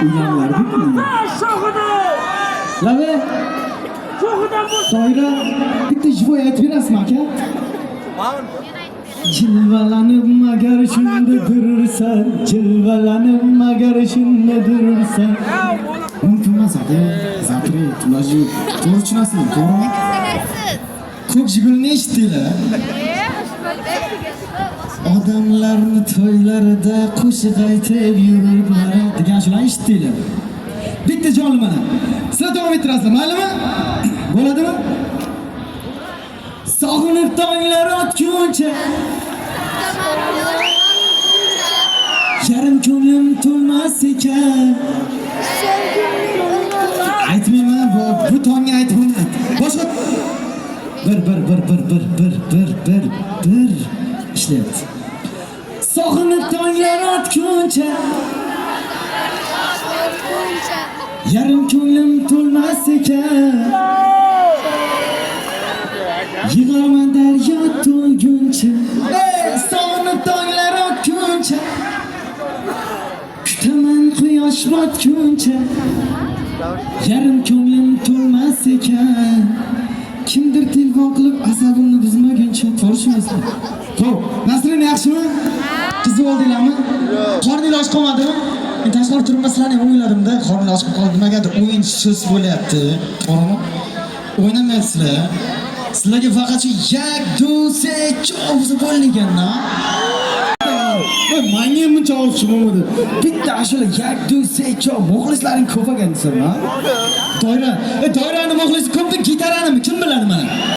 Uylanlardikmi? Lave. Doira bitta jibo aytib berasizmi aka? Jilvalanib magar shunda durursan, jilvalanib magar shunda durursan. Mumkin emas-da, zapret, iloji. To'g'ri tushunasizmi? To'g'rimi? Ko'k jigulni eshitdinglar? Odamlarni to'ylarida qo'shiq aytib yuriblar degan shularni eshitdinglar. Bitta jonli mana. Sizlar davom ettirasizlar, maylimi? Bo'ladimi? Sog'inib tonglar otguncha yarim ko'nglim to'lmas ekan. Aytmayman, bu tongga aytmayman. Boshqa bir ishlayapti. Sog'inib tonglar otguncha yarim ko'nglim to'lmas ekan. Yig'laman daryo to'lguncha, sog'inib tonglar otguncha, kutaman quyosh botguncha, yarim ko'nglim to'lmas ekan. Kimdir telefon qilib asabimni buzmaguncha ko'rishmasdan. Xo'p, Nasrin yaxshimi? Qiziq oldinglarmi? Qorningiz och qolmadimi? Men tashqari turib sizlarni o'yladim-da, qorningiz och qoldi, nimagadir o'yinchisiz bo'lyapti. To'g'rimi? O'ynamayapsizlar. Sizlarga faqat shu yak dose cho'g'zi bo'lgan-da. Menga buncha olqish bo'lmadi. Bitta ashula yak dose cho'g' muxlislaring ko'p ekan desam, ha? Doirani muxlisi ko'pmi, gitarani kim biladi mana?